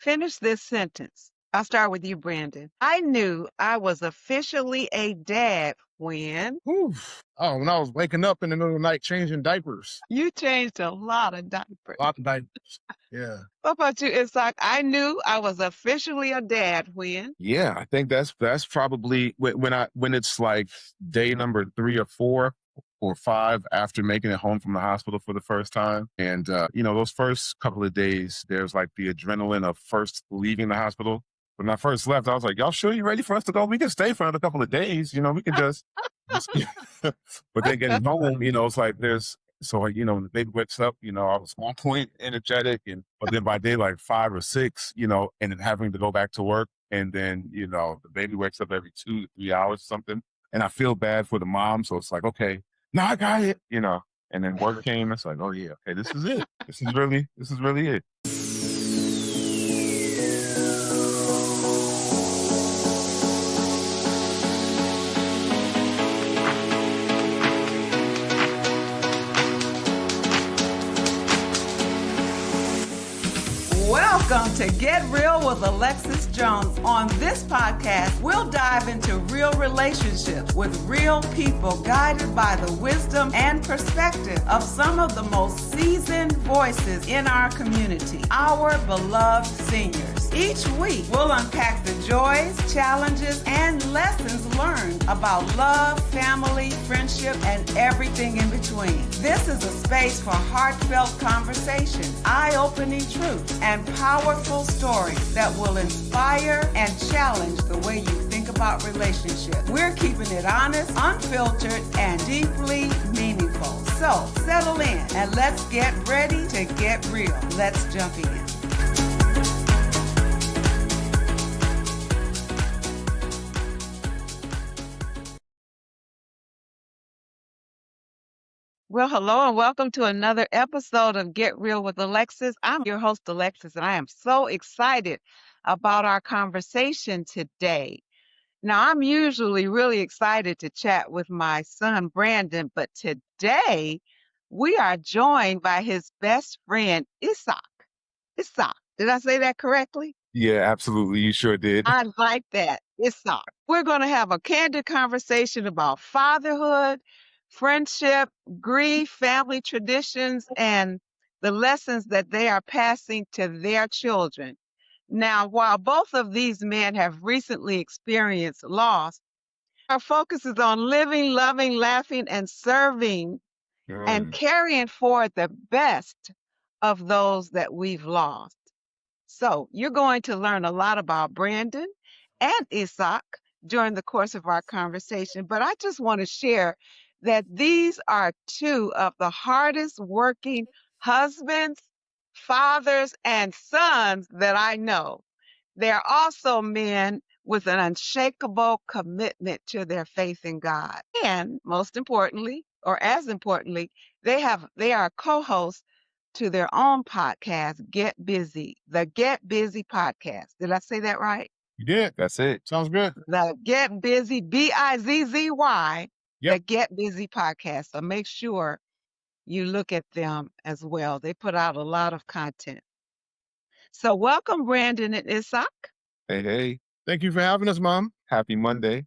Finish this sentence. I'll start with you, Brandon. I knew I was officially a dad when Oh, when I was waking up in the middle of the night changing diapers. you changed a lot of diapers. A lot of diapers. Yeah. What about you, Ishaq? I knew I was officially a dad when. Yeah, I think that's probably when it's like day number 3 or 4 or 5 after making it home from the hospital for the first time. And those first couple of days, there's like the adrenaline of first leaving the hospital. When I first left, I was like, y'all sure you ready for us to go? We can stay for another couple of days. We can just but then getting home, it's like when the baby wakes up, I was on point, energetic, but then by day like 5 or 6, and then having to go back to work, and then the baby wakes up every 2 to 3 hours or something, and I feel bad for the mom, so it's like, okay, now I got it, and then work came. It's like, oh yeah, okay, this is it. This is really it. Welcome to Get Real with Alexis Jones. On this podcast, we'll dive into real relationships with real people guided by the wisdom and perspective of some of the most seasoned voices in our community, our beloved seniors. Each week, we'll unpack the joys, challenges, and lessons learned about love, family, friendship, and everything in between. This is a space for heartfelt conversations, eye-opening truths, and powerful stories that will inspire and challenge the way you think about relationships. We're keeping it honest, unfiltered, and deeply meaningful. So settle in and let's get ready to get real. Let's jump in. Well, hello and welcome to another episode of Get Real with Alexis. I'm your host, Alexis, and I am so excited about our conversation today. Now, I'm usually really excited to chat with my son, Brandon, but today we are joined by his best friend, Ishaq. Ishaq, did I say that correctly? Yeah, absolutely. You sure did. I like that. Ishaq. We're going to have a candid conversation about fatherhood, friendship, grief, family traditions, and the lessons that they are passing to their children. Now, while both of these men have recently experienced loss, our focus is on living, loving, laughing, and serving and carrying forward the best of those that we've lost. So you're going to learn a lot about Brandon and Ishaq during the course of our conversation, but I just want to share that these are two of the hardest working husbands, fathers, and sons that I know. They're also men with an unshakable commitment to their faith in God. And most importantly, or as importantly, they are co-hosts to their own podcast, Get Busy, the Get Busy podcast. Did I say that right? You did. That's it. Sounds good. The Get Busy, Bizzy, Yep. the Get Busy podcast. So make sure you look at them as well. They put out a lot of content. So welcome, Brandon and Ishaq. Hey. Thank you for having us, Mom. Happy Monday.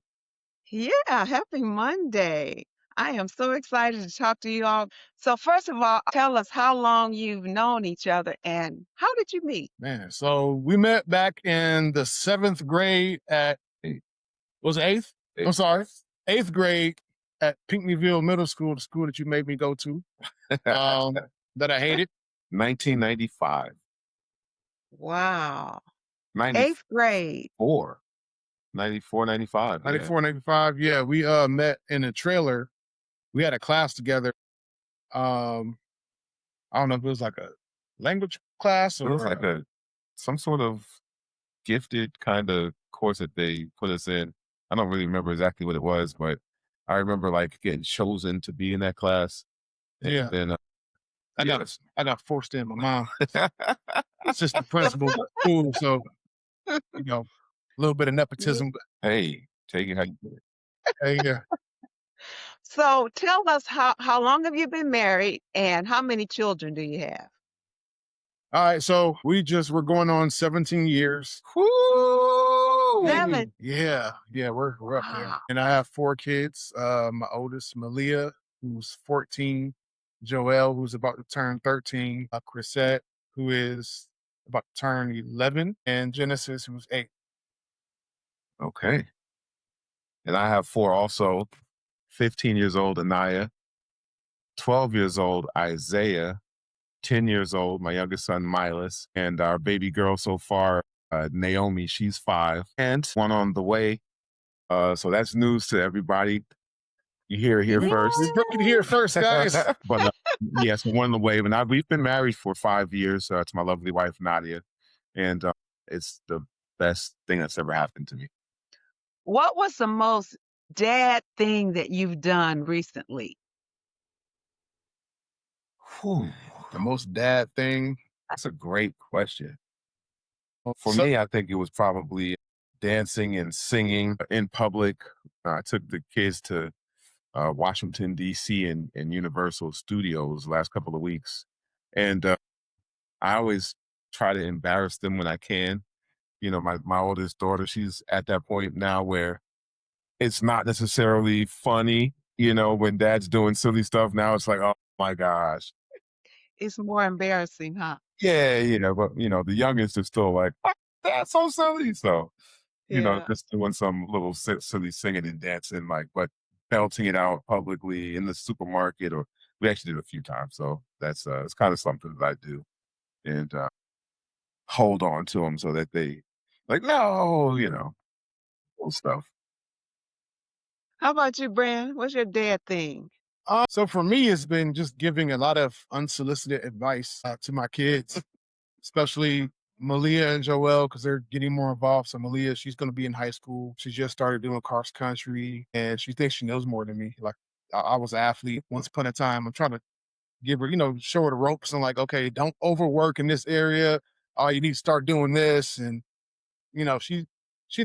Yeah, happy Monday. I am so excited to talk to you all. So first of all, tell us how long you've known each other and how did you meet? Man, so we met back in the 7th grade at, was it 8th? I'm sorry, 8th grade at Pinckneyville Middle School, the school that you made me go to, that I hated. 1995. Wow. 8th grade. 94, 95. 94, 95. Yeah, we met in a trailer. We had a class together. I don't know if it was like a language class or It was like some sort of gifted kind of course that they put us in. I don't really remember exactly what it was, but I remember like getting chosen to be in that class. And Yeah. then I got forced in. My mom, assistant principal of the school, so a little bit of nepotism. Hey, take it how you put it. Hey, yeah. So tell us how long have you been married and how many children do you have? All right, so we're going on 17 years. Woo! Yeah, we're up there. Wow. And I have 4 kids. My oldest, Malia, who's 14, Joelle, who's about to turn 13, Chrisette, who is about to turn 11, and Genesis, who's 8. Okay. And I have 4 also. 15 years old, Anaya. 12 years old, Isaiah. 10 years old, my youngest son, Milas. And our baby girl so far, Naomi, she's 5. And one on the way. So that's news to everybody. You hear it here first. We broke it here first, guys. But yes, one on the way. But we've been married for 5 years to my lovely wife, Nadia. And it's the best thing that's ever happened to me. What was the most dad thing that you've done recently? Whew. The most dad thing. That's a great question. For So- me, I think it was probably dancing and singing in public. I took the kids to Washington, D.C. and Universal Studios last couple of weeks. And I always try to embarrass them when I can. You know, my oldest daughter, she's at that point now where it's not necessarily funny, you know, when dad's doing silly stuff. Now it's like, oh my gosh. It's more embarrassing, huh? Yeah, you know, but you know, the youngest is still like, "Ah, that's so silly." So, you know, Yeah. just doing some little silly singing and dancing, like, but belting it out publicly in the supermarket, or we actually did a few times. So that's it's kind of something that I do, and hold on to them so that they like, no, you know, little stuff. How about you, Brand? What's your dad thing? So for me, it's been just giving a lot of unsolicited advice to my kids, especially Malia and Joelle, because they're getting more involved. So Malia, she's going to be in high school. She just started doing cross country, and she thinks she knows more than me. Like I was an athlete once upon a time. I'm trying to give her, show her the ropes and like, okay, don't overwork in this area. Oh, you need to start doing this, and she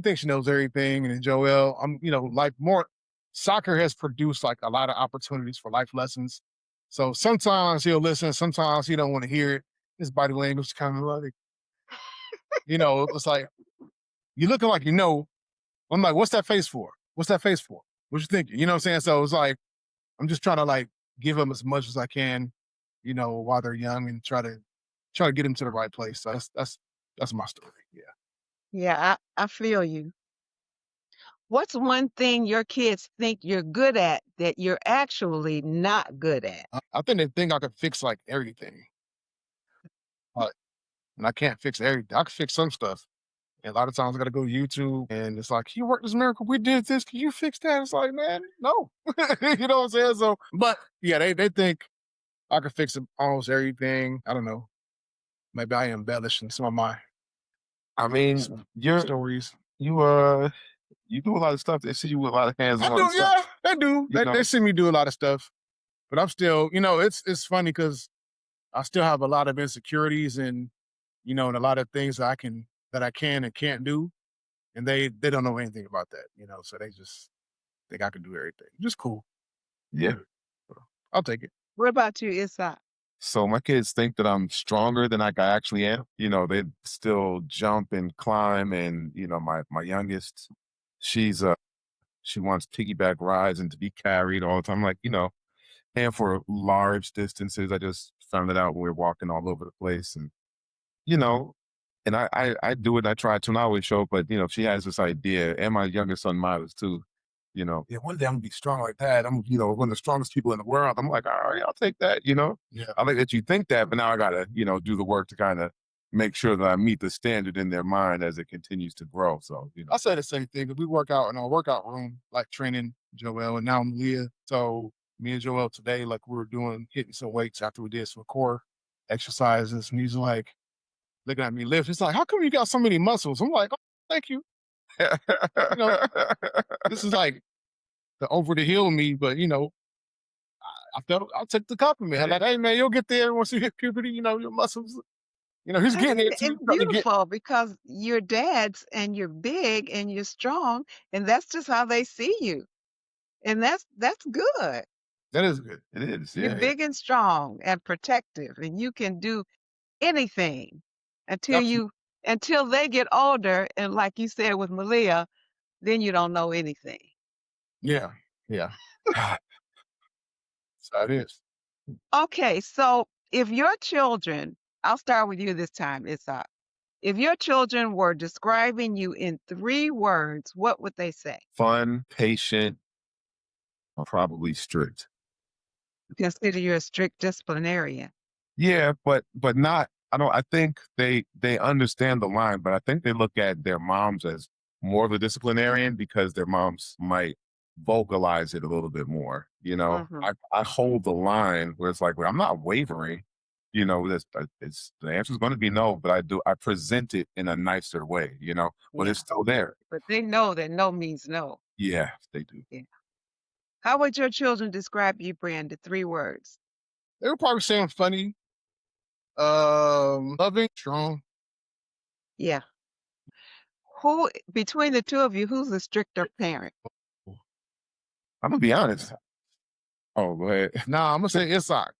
thinks she knows everything. And then Joelle, like more soccer has produced like a lot of opportunities for life lessons. So sometimes he'll listen, sometimes he don't want to hear it. His body language is kind of like, it's like, you looking like you know. I'm like, what's that face for? What's that face for? What you thinking? You know what I'm saying? So it's like, I'm just trying to like give them as much as I can, while they're young, and try to get them to the right place. So that's my story. Yeah. Yeah, I feel you. What's one thing your kids think you're good at that you're actually not good at? I think they think I could fix like everything, and I can't fix everything. I can fix some stuff. And a lot of times I got to go to YouTube, and it's like, you worked this miracle. We did this. Can you fix that? It's like, man, no. You know what I'm saying? So, but yeah, they think I can fix almost everything. I don't know. Maybe I embellish in some of my I mean, stories. you do a lot of stuff. They see you with a lot of hands I on do, stuff. yeah, they do. They see me do a lot of stuff, but I'm still, it's funny because I still have a lot of insecurities, and and a lot of things that I can and can't do, and they don't know anything about that, so they just think I can do everything. Just cool. Yeah. I'll take it. What about you, Ishaq? So my kids think that I'm stronger than I actually am. You know, they still jump and climb, and my youngest, she's she wants piggyback rides and to be carried all the time. Like, and for large distances, I just found it out when we were walking all over the place, and you know, and I do it. And I try to, and I always show up, but she has this idea, and my youngest son Miles too. Yeah, one day I'm gonna be strong like that. I'm, one of the strongest people in the world. I'm like, all right, I'll take that. Yeah. I like that you think that, but now I gotta, do the work to kind of make sure that I meet the standard in their mind as it continues to grow. So, I say the same thing. 'Cause we work out in our workout room, like training Joelle and now Malia. So me and Joelle today, like we were hitting some weights after we did some core exercises. And he's like looking at me lift. He's like, how come you got so many muscles? I'm like, oh, thank you. This is like the over the hill me, but I'll take the compliment. I'm like, hey man, you'll get there once you hit puberty, your muscles. He's getting there too. It's beautiful because you're dads and you're big and you're strong, and that's just how they see you. And that's good. That is good. It is. You're Yeah. big and strong and protective, and you can do anything until Absolutely. until they get older. And like you said with Malia, then you don't know anything. Yeah. Yeah. So it is. Okay, so if your children, I'll start with you this time, Ishaq. If your children were describing you in 3 words, what would they say? Fun, patient, probably strict. Consider you a strict disciplinarian. Yeah, but not. I don't. I think they understand the line, but I think they look at their moms as more of a disciplinarian because their moms might vocalize it a little bit more. Mhm. I hold the line where it's like, well, I'm not wavering. It's the answer is going to be no, but I present it in a nicer way. But Yeah, it's still there. but they know that no means no. Yeah, they do. Yeah. How would your children describe you, Brandon? 3 words. They were probably saying funny, loving, strong. Yeah. Who between the 2 of you, who's the stricter parent? I'm gonna be honest. Oh, go ahead. Nah, I'm gonna say Ishaq.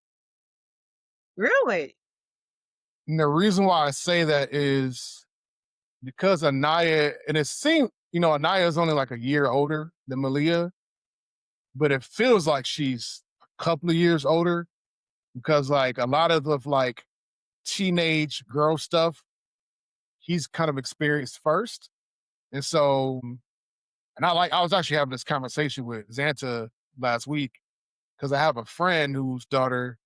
Really? And the reason why I say that is because Anaya, and it seemed, Anaya is only like a year older than Malia, but it feels like she's a couple of years older because like a lot of the like teenage girl stuff, he's kind of experienced first. And so, and I was actually having this conversation with Xanta last week because I have a friend whose daughter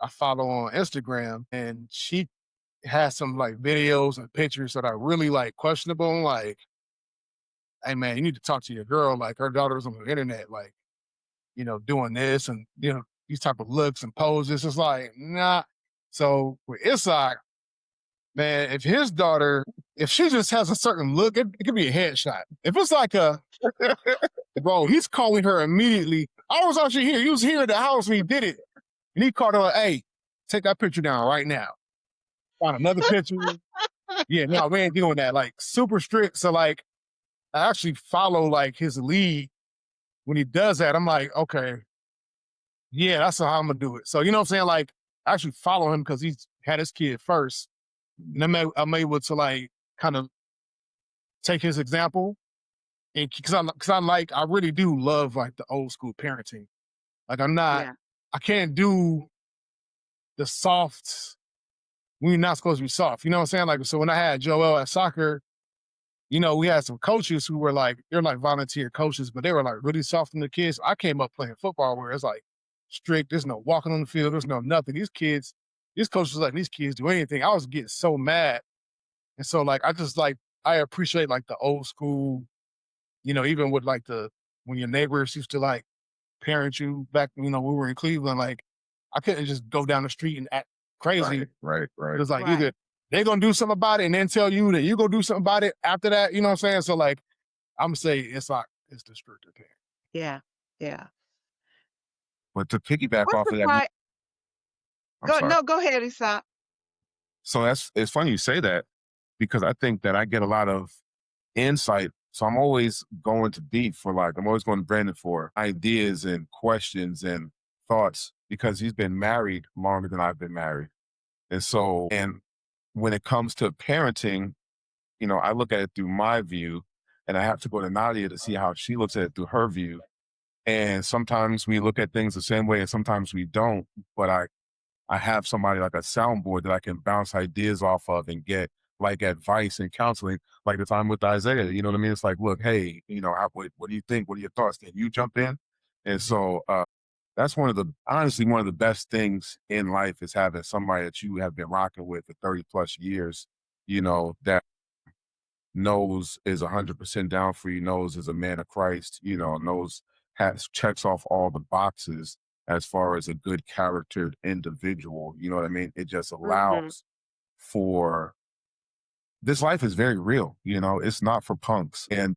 I follow on Instagram, and she has some like videos and pictures that are really like questionable. Like, hey man, you need to talk to your girl. Like her daughter's on the internet, like, doing this and these type of looks and poses. It's like, nah. So with Ishaq, man, if his daughter, if she just has a certain look, it could be a headshot. If it's like bro, he's calling her immediately. I was actually here. He was here at the house when he did it. And he called her like, hey, take that picture down right now. Find another picture. Yeah, no, we ain't doing that. Like super strict. So like I actually follow like his lead when he does that. I'm like, okay, yeah, that's how I'm gonna do it. So you know what I'm saying? Like I actually follow him because he's had his kid first. And I'm able to like kind of take his example. And because I'm like, I really do love like the old school parenting. Like Yeah. I can't do the soft when you're not supposed to be soft. You know what I'm saying? Like, so when I had Joel at soccer, we had some coaches who were like, they're like volunteer coaches, but they were like really soft on the kids. I came up playing football where it's like strict. There's no walking on the field. There's no nothing. These coaches letting these kids do anything. I was getting so mad. And so like, I appreciate like the old school, even with like when your neighbors used to like parent you back, we were in Cleveland, like I couldn't just go down the street and act crazy. Right. It was like Right. either they're gonna do something about it and then tell you that you're gonna do something about it after that, you know what I'm saying? So like I'm gonna say it's the stricter parent. Yeah. Yeah. But to piggyback What's off the of that, pri I'm Go sorry. no, go ahead, Ishaq. So it's funny you say that because I think that I get a lot of insight. So I'm always going to deep for like, I'm always going to Brandon for ideas and questions and thoughts because he's been married longer than I've been married. And so, and when it comes to parenting, I look at it through my view and I have to go to Nadia to see how she looks at it through her view. And sometimes we look at things the same way and sometimes we don't. But I have somebody like a soundboard that I can bounce ideas off of and get like advice and counseling, like the time with Isaiah. You know what I mean? It's like, look, hey, what do you think? What are your thoughts? Can you jump in? And so that's honestly, one of the best things in life is having somebody that you have been rocking with for 30 plus years, that knows is 100% down for you, knows is a man of Christ, checks off all the boxes as far as a good charactered individual. You know what I mean? It just Mhm. allows for this life is very real. It's not for punks. And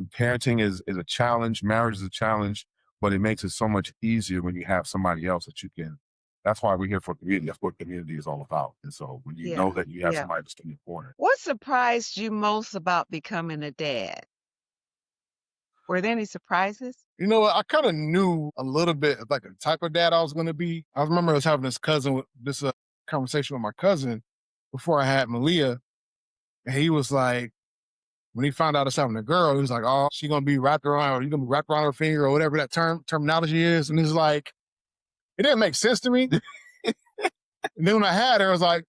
parenting is a challenge. Marriage is a challenge, but it makes it so much easier when you have somebody else that you can. That's why we're here for community. That's what community is all about. And so when you know Yeah. that you have Yeah. somebody to stand in your corner. What surprised you most about becoming a dad? Were there any surprises? You know what? I kind of knew a little bit of like the type of dad I was gonna be. I remember I was having this cousin with this conversation with my cousin before I had Malia, and he was like, when he found out I was having a girl, he was like, "Oh, she gonna be wrapped around, or you gonna be wrapped around her finger, or whatever that terminology is." And it's like, it didn't make sense to me. And then when I had her, I was like,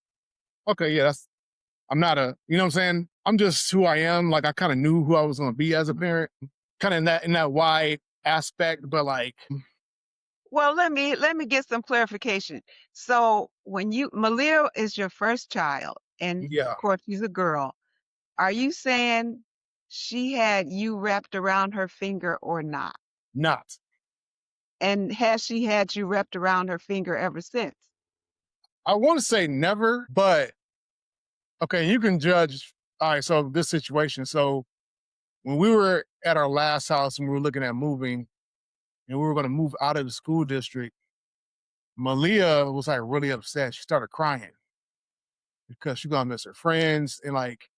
"Okay, yeah, I'm not you know what I'm saying? I'm just who I am. Like I kind of knew who I was gonna be as a parent, kind of in that wide aspect, but like, Well, let me get some clarification. So when Malia is your first child, and yeah, of course she's a girl, are you saying she had you wrapped around her finger or not? not. And has she had you wrapped around her finger ever since? I want to say never, but okay, you can judge. All right, so this situation. So when we were at our last house and we were looking at moving, and we were going to move out of the school district, Malia was like really upset. She started crying because she gonna miss her friends, and like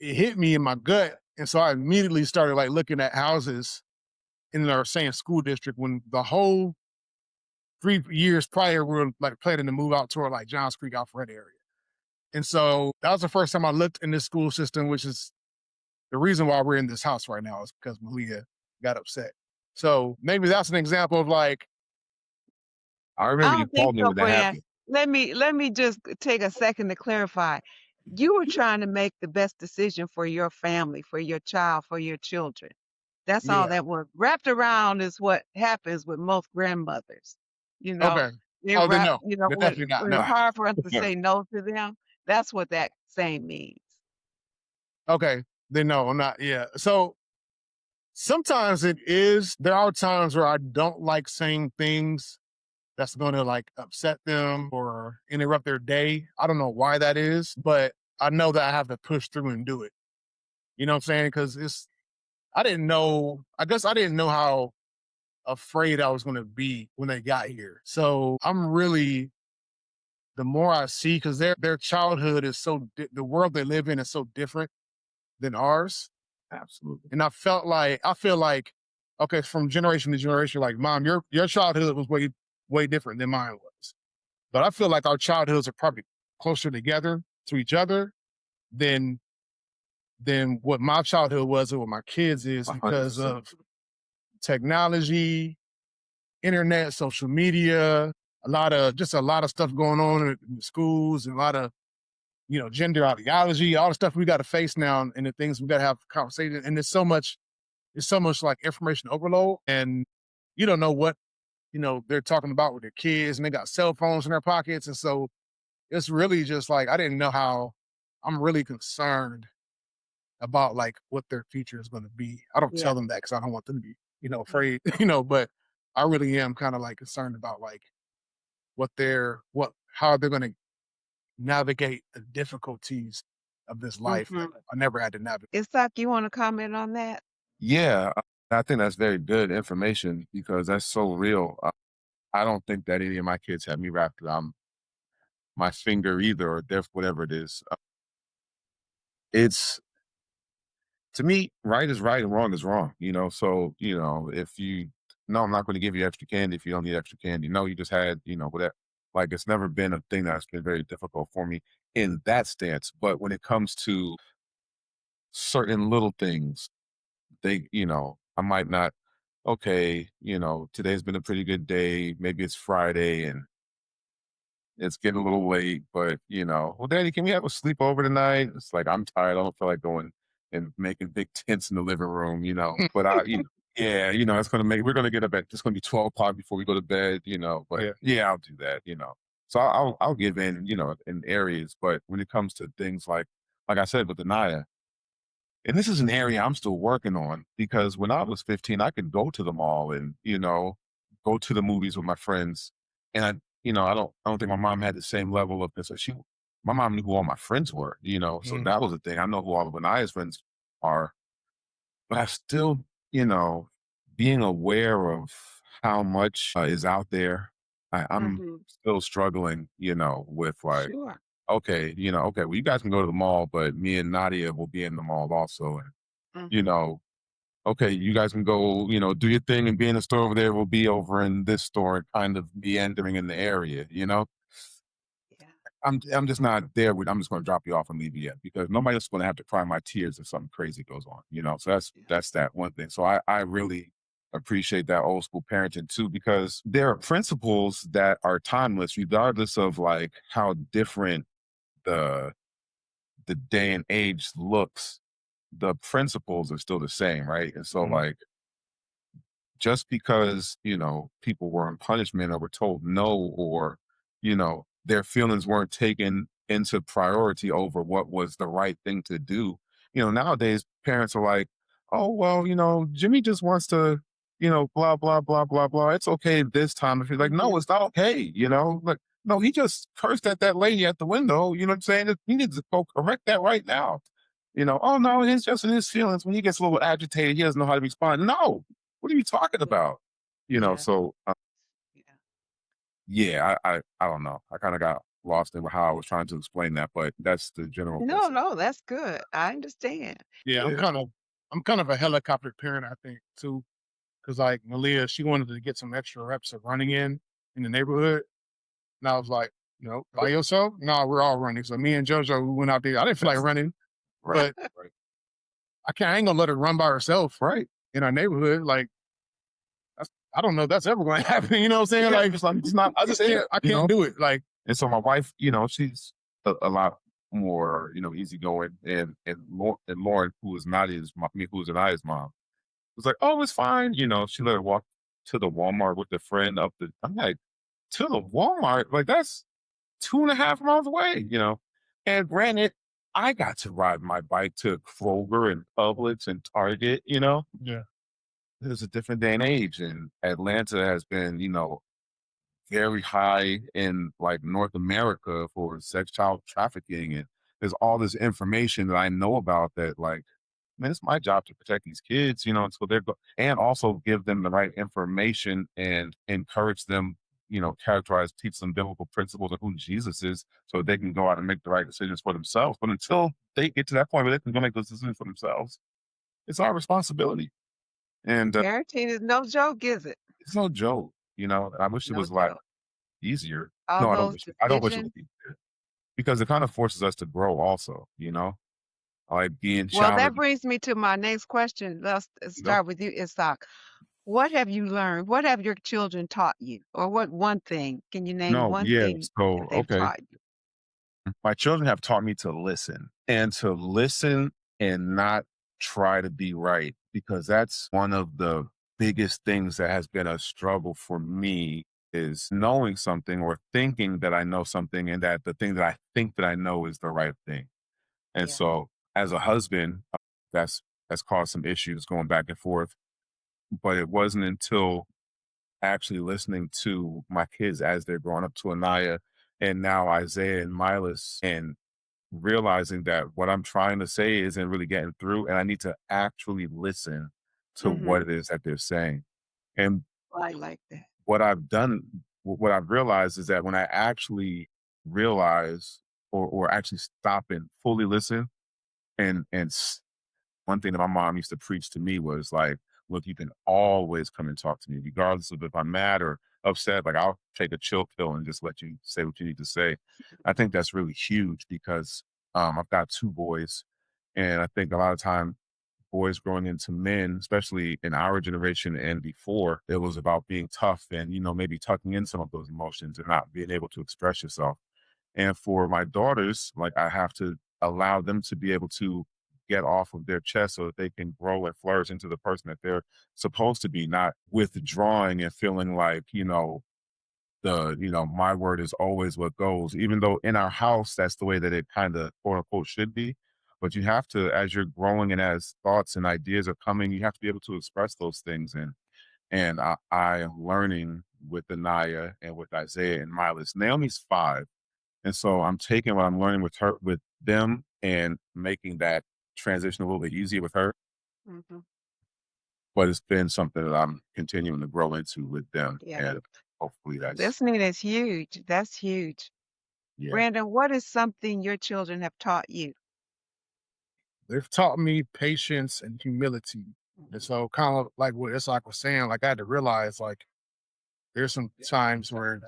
it hit me in my gut, and so I immediately started like looking at houses in our same school district when the whole 3 years prior we were like planning to move out toward like Johns Creek, Alpharetta area. And so that was the first time I looked in this school system, which is the reason why we're in this house right now is because Malia got upset. So maybe that's an example of like, I I remember you don't think called me so, when that Brad. happened. Let me just take a second to clarify. You were trying to make the best decision for your family, for your child, for your children. That's all yeah, that was. Wrapped around is what happens with most grandmothers. You know, okay. they Oh, then wrap, no, then definitely not. when No. it's hard for us to say no to them, that's what that saying means. Okay, then no, I'm not. Yeah. So sometimes it is. There are times where I don't like saying things that's going to like upset them or interrupt their day. I don't know why that is, but I know that I have to push through and do it. You know what I'm saying? Because I didn't know, I guess I didn't know how afraid I was going to be when they got here. So I'm really, the more I see, because their childhood is the world they live in is so different than ours. Absolutely. And I feel like, okay, from generation to generation, like, Mom, your childhood was way different than mine was. But I feel like our childhoods are probably closer together to each other than what my childhood was or what my kids is because 100%. of technology, internet, social media, a lot of stuff going on in schools, and a lot of gender ideology, all the stuff we got to face now, and the things we got to have conversation. And there's so much like information overload, and you don't know what they're talking about with their kids, and they got cell phones in their pockets, and so it's really just like I didn't know how. I'm really concerned about like what their future is going to be. I don't Yeah. tell them that because I don't want them to be afraid, but I really am kind of like concerned about like how they're going to navigate the difficulties of this life that Mm-hmm. I never had to navigate. Ishaq, you want to comment on that? Yeah, I think that's very good information because that's so real. I don't think that any of my kids have me wrapped around my finger either, or whatever it is. It's to me, right is right and wrong is wrong. So if you no, I'm not going to give you extra candy if you don't need extra candy. No, you just had whatever. Like it's never been a thing that's been very difficult for me in that stance. But when it comes to certain little things, I might not. Okay, today's been a pretty good day. Maybe it's Friday and it's getting a little late, but well, Daddy, can we have a sleepover tonight? It's like I'm tired. I don't feel like going and making big tents in the living room, But yeah, it's we're gonna get up at it's gonna be 12 o'clock before we go to bed, But Yeah. yeah, I'll do that, So I'll give in, in areas, but when it comes to things like I said with Anaya, and this is an area I'm still working on because when I was 15, I could go to the mall and, go to the movies with my friends. And I don't think my mom had the same level of this. My mom knew who all my friends were, so Mhm. that was the thing. I know who all of Anaya's friends are, but I still, you know, being aware of how much is out there. I'm Mm-hmm. still struggling, with like, Sure. okay, okay, well, you guys can go to the mall, but me and Nadia will be in the mall also. And, you Mm-hmm. know, okay, you guys can go, do your thing and be in the store over there. We'll be over in this store and kind of be entering in the area, I'm just not there with I'm just gonna drop you off and leave you yet because nobody else is gonna have to cry my tears if something crazy goes on, you know. So that's that one thing. So I really appreciate that old school parenting too, because there are principles that are timeless, regardless of like how different the the day and age looks, the principles are still the same, right? And so like just because, you know, people were on punishment or were told no, or, you know, their feelings weren't taken into priority over what was the right thing to do. You know, nowadays parents are like, oh, well, you know, Jimmy just wants to, you know, blah, blah, blah, blah, blah. It's okay this time. If you're like, no, Mhm. it's not okay, you know, like, no, he just cursed at that lady at the window. You know what I'm saying? He needs to go correct that right now. You know, oh no, it's just in his feelings. When he gets a little agitated, he doesn't know how to respond. No, what are you talking Yeah. about? You know, Yeah. so Yeah. yeah, I don't know. I kind of got lost in how I was trying to explain that, but that's the general No, principle. no, that's good. I understand. Yeah, Yeah, I'm kind of a helicopter parent, I think, too. Cause like Malia, she wanted to get some extra reps of running in the neighborhood. And I was like, you know, by yourself? No, we're all running. So me and JoJo, we went out there. I didn't feel like that's running, right, but right, I ain't gonna let her run by herself right. in our neighborhood. Like I don't know if that's ever going to happen. You know what I'm saying? Yeah, Like it's not I just fair, I you can't know. do it. Like And so my wife, you know, she's a lot more, you know, easygoing, and Lauren, who is not his, I mean, who's Anaya's mom, was like, oh, it's fine. You know, she let her walk to the Walmart with a friend up the. I'm like, to the Walmart, like that's 2.5 miles away, you know. And granted, I got to ride my bike to Kroger and Publix and Target, you know. yeah, It was a different day and age, and Atlanta has been, you know, very high in like North America for sex child trafficking. And there's all this information that I know about that, like, man, it's my job to protect these kids, you know, and so and also give them the right information and encourage them, you know, teach them biblical principles of who Jesus is so they can go out and make the right decisions for themselves. But until they get to that point where they can go make those decisions for themselves, it's our responsibility. And Parenting is no joke, is it? it's no joke, you know. I wish it No was a lot joke. easier. All No, those I don't wish it was decisions. easier because it kind of forces us to grow also, you know, like being Well, that challenged, brings me to my next question. Let's you know. start with you, Isaac. What have you learned? What have your children taught you? Or what one thing? Can you name No, one yeah. thing that So, they've okay. taught you? My children have taught me to listen and not try to be right, because that's one of the biggest things that has been a struggle for me is knowing something or thinking that I know something and that the thing that I think that I know is the right thing. And Yeah. so as a husband, that's caused some issues going back and forth. But it wasn't until actually listening to my kids as they're growing up, to Anaya and now Isaiah and Milas, and realizing that what I'm trying to say isn't really getting through, and I need to actually listen to what Mm-hmm. it is that they're saying. And I like that. what I've done, what I've realized is that when I actually realize or actually stop and fully listen, and one thing that my mom used to preach to me was like, look, you can always come and talk to me, regardless of if I'm mad or upset. Like, I'll take a chill pill and just let you say what you need to say. I think that's really huge because I've got two boys. And I think a lot of time boys growing into men, especially in our generation and before, it was about being tough and, you know, maybe tucking in some of those emotions and not being able to express yourself. And for my daughters, like, I have to allow them to be able to get off of their chest so that they can grow and flourish into the person that they're supposed to be, not withdrawing and feeling like, my word is always what goes, even though in our house, that's the way that it kind of quote unquote should be. But you have to, as you're growing and as thoughts and ideas are coming, you have to be able to express those things. And I am learning with Anaya and with Isaiah and Milas. Naomi's 5. And so I'm taking what I'm learning with them and making that transition a little bit easier with her. Mm-hmm. But it's been something that I'm continuing to grow into with them. Yeah. And hopefully that's, Listening is huge. That's huge. yeah. Brandon, what is something your children have taught you? they've taught me patience and humility. And Mhm. so kind of like what Ishaq was saying, like I had to realize like there's some times where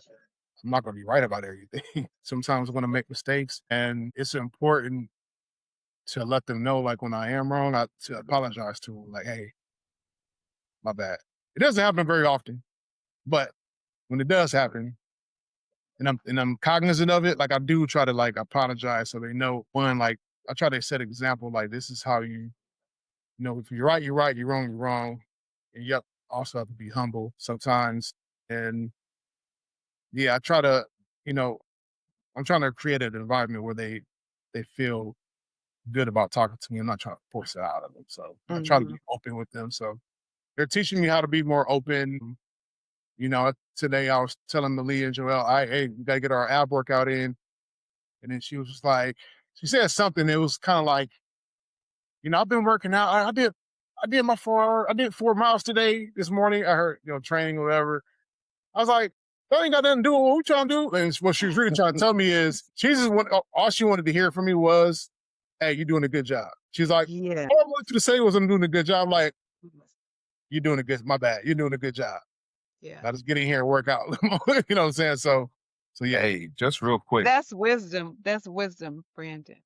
I'm not going to be right about everything. Sometimes I'm going to make mistakes, and it's important to let them know, like when I am wrong, to apologize to them. Like, hey, my bad. It doesn't happen very often, but when it does happen, and I'm cognizant of it, like I do try to like apologize so they know. One, like I try to set example, like this is how you know, if you're right, you're right, you're wrong, you're wrong. And yep, also have to be humble sometimes. And yeah, I try to, you know, I'm trying to create an environment where they feel good about talking to me. I'm not trying to force it out of them. So I try to Mhm. be open with them. So they're teaching me how to be more open. You know, today I was telling Malia and Joelle, hey, we gotta get our ab workout in. And then she was just like, she said something. It was kind of like, you know, I've been working out. I did 4 miles today this morning. I heard, you know, training, whatever. I was like, that ain't got nothing to do with what we trying to do. And what she was really trying to tell me is all she wanted to hear from me was, hey, you're doing a good job. She's like, Yeah. all I wanted you to say was I'm doing a good job. I'm like, you're doing a good, my bad. You're doing a good job. Yeah. Now just get in here and work out. You know what I'm saying? So yeah. Hey, just real quick. That's wisdom. That's wisdom, Brandon. Go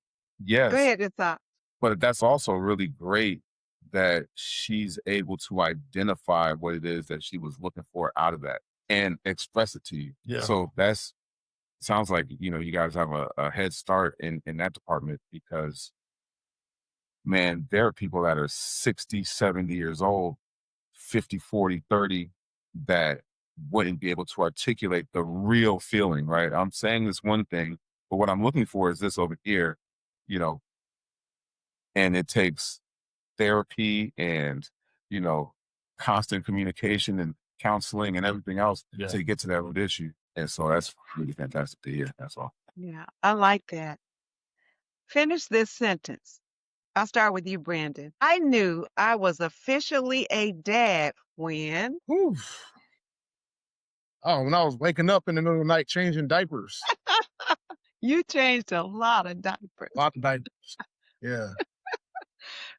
Yes, ahead, Ishaq. but that's also really great that she's able to identify what it is that she was looking for out of that and express it to you. Yeah. So that's sounds like, you know, you guys have a head start in that department because, man, there are people that are 60, 70 years old, 50, 40, 30 that wouldn't be able to articulate the real feeling, right? I'm saying this one thing, but what I'm looking for is this over here, you know, and it takes therapy and, you know, constant communication and counseling and everything else to get to that root issue. And so that's really fantastic to hear. That's all. Yeah, I like that. Finish this sentence. I'll start with you, Brandon. I knew I was officially a dad when Whew. Oh, when I was waking up in the middle of the night changing diapers. you changed a lot of diapers. A lot of diapers. Yeah.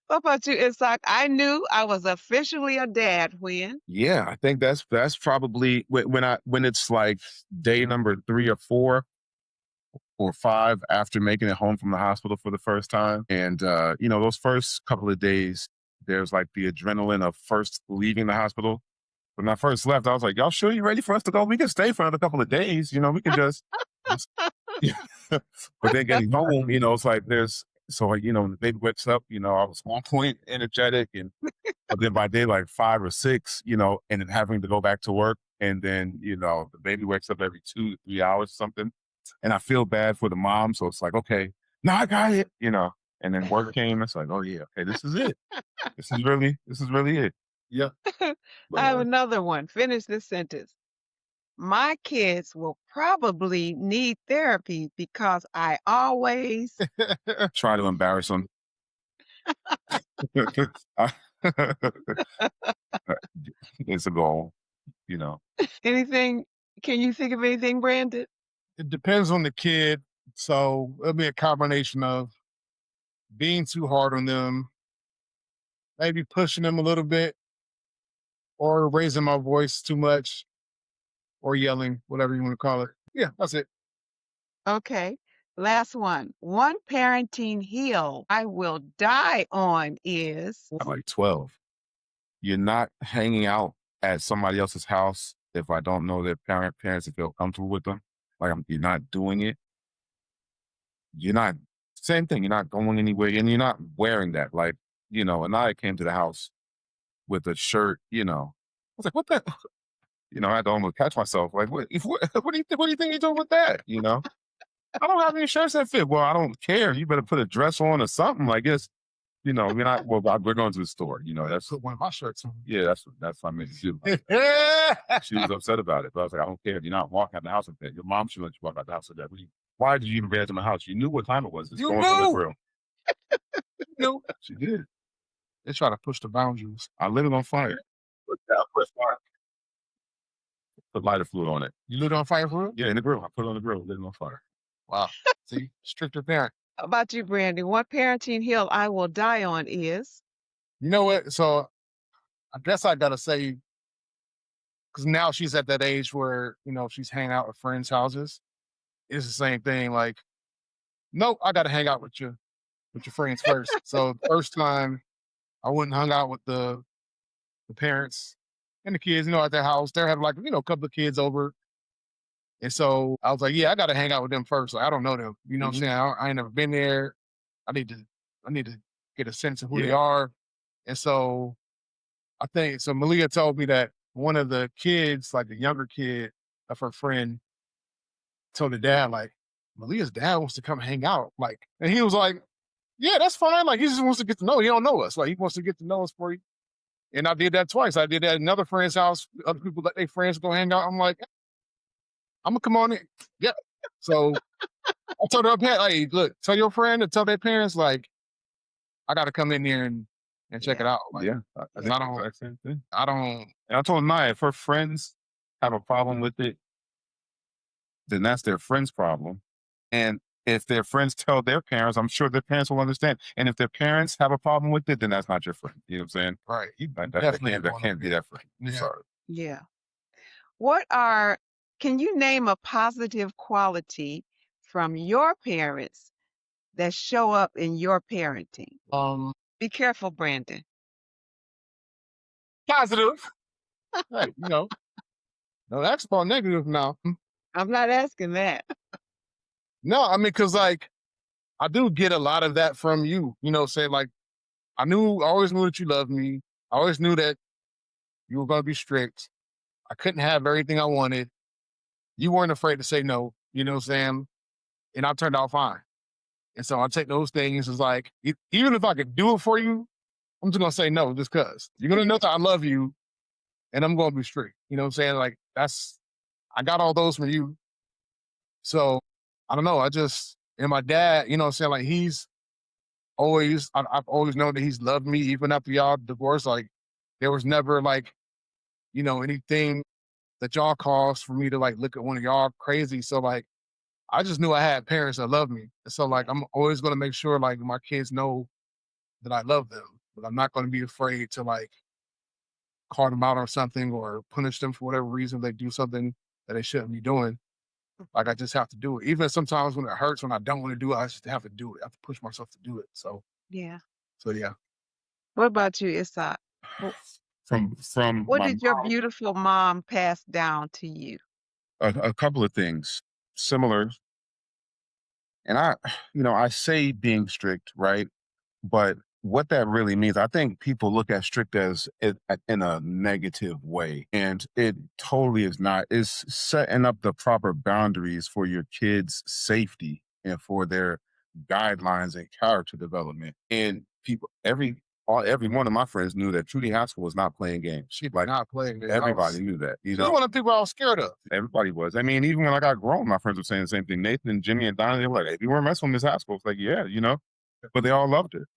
What about you, Ishaq? I knew I was officially a dad when. Yeah, I think that's probably when it's like day number 3 or 4 or 5 after making it home from the hospital for the first time. And you know, those first couple of days, there's like the adrenaline of first leaving the hospital. When I first left, I was like, y'all sure you ready for us to go? We can stay for another couple of days. You know, we can just yeah. But then getting home, you know, it's like so like, you know, when the baby wakes up, you know, I was on point, energetic, and but then by day like 5 or 6, you know, and then having to go back to work, and then, you know, the baby wakes up every 2 to 3 hours or something, and I feel bad for the mom, so it's like, okay, no, I got it, you know. And then work came, it's like, oh yeah, okay, this is it. This is really it. Yeah. I have another one. Finish this sentence. My kids will probably need therapy because I always. Try to embarrass them. It's a goal, you know. Anything? Can you think of anything, Brandon? It depends on the kid. So it'll be a combination of being too hard on them, maybe pushing them a little bit, or raising my voice too much, or yelling, whatever you want to call it. Yeah, that's it. Okay. Last one. One parenting hill I will die on is. I'm like 12. You're not hanging out at somebody else's house if I don't know their parents and feel comfortable with them. Like you're not doing it. You're not same thing. You're not going anywhere, and you're not wearing that. Like, you know, and I came to the house with a shirt. You know, I was like, what the? You know, I had to almost catch myself. Like, what do you think you're doing with that? You know, I don't have any shirts that fit. Well, I don't care. You better put a dress on or something. Like it's, you know, we're not. Well, we're going to the store. You know, that's Put one of my shirts on. yeah. That's what I made you do. She was upset about it, but I was like, I don't care. You're not walking out the house with that. Your mom should let you walk out the house with that. Why did you even bring it to my house? You knew what time it was. It's You going for the knew. grill. No, She did. they try to push the boundaries. I lit it on fire. Put lighter fluid on it. You lit it on fire for it? Yeah, in the grill. I put it on the grill, lit it on fire. Wow. See, stricter parent. How about you, Brandon? One parenting hill I will die on is. You know what? So I guess I gotta say because now she's at that age where, she's hanging out with friends' houses. It's the same thing. Like, nope, I got to hang out with your friends first. So the first time I went and hung out with the parents and the kids, at their house. They had like, a couple of kids over. And so I was like, yeah, I got to hang out with them first. Like, I don't know them. You know what I'm saying? I ain't never been there. I need to get a sense of who they are. And so I think, so Malia told me that one of the kids, like the younger kid of her friend, told the dad, like, Malia's dad wants to come hang out. Like, and he was like, yeah, that's fine. Like, he just wants to get to know. He don't know us. Like, he wants to get to know us for you. And I did that twice. I did that at another friend's house. Other people let their friends go hang out. I'm like, I'm gonna come on in. Yeah. So I told her, hey, look, tell your friend to tell their parents, like, I got to come in here and check it out. Like, I don't. And I told Maya, if her friends have a problem with it, then that's their friend's problem. And if their friends tell their parents, I'm sure their parents will understand. And if their parents have a problem with it, then that's not your friend. You know what I'm saying? Right. That can't be that friend. Yeah. Sorry. Yeah. Can you name a positive quality from your parents that show up in your parenting? Be careful, Brandon. Positive. Right. No, that's about negative now. I'm not asking that. No, I mean, because like, I do get a lot of that from you, say like, I always knew that you loved me. I always knew that you were going to be strict. I couldn't have everything I wanted. You weren't afraid to say no, you know what I'm saying? And I turned out fine. And so I take those things as like, even if I could do it for you, I'm just going to say no, just because. You're going to know that I love you and I'm going to be strict. You know what I'm saying? Like, I got all those from you. So I don't know. And my dad, you know what I'm saying? Like, I've always known that he's loved me, even after y'all divorced. Like, there was never like, anything that y'all caused for me to like look at one of y'all crazy. So like, I just knew I had parents that love me. And so like, I'm always going to make sure like my kids know that I love them, but I'm not going to be afraid to like call them out on something or punish them for whatever reason they do something that they shouldn't be doing. Like, I just have to do it. Even sometimes when it hurts, when I don't want to do it, I just have to do it. I have to push myself to do it. So yeah. What about you, Ishaq? What did your beautiful mom pass down to you? A couple of things similar. And I say being strict, right? But what that really means, I think people look at strict as in a negative way, and it totally is not. It's setting up the proper boundaries for your kids' safety and for their guidelines and character development. And every one of my friends knew that Trudy Haskell was not playing games. She like not playing games. Everybody knew that. She's one of the people I was scared of. Everybody was. I mean, even when I got grown, my friends were saying the same thing. Nathan, Jimmy, and Donnie, they were like, "Hey, you weren't messing with Miss Haskell." It's like, yeah, but they all loved her.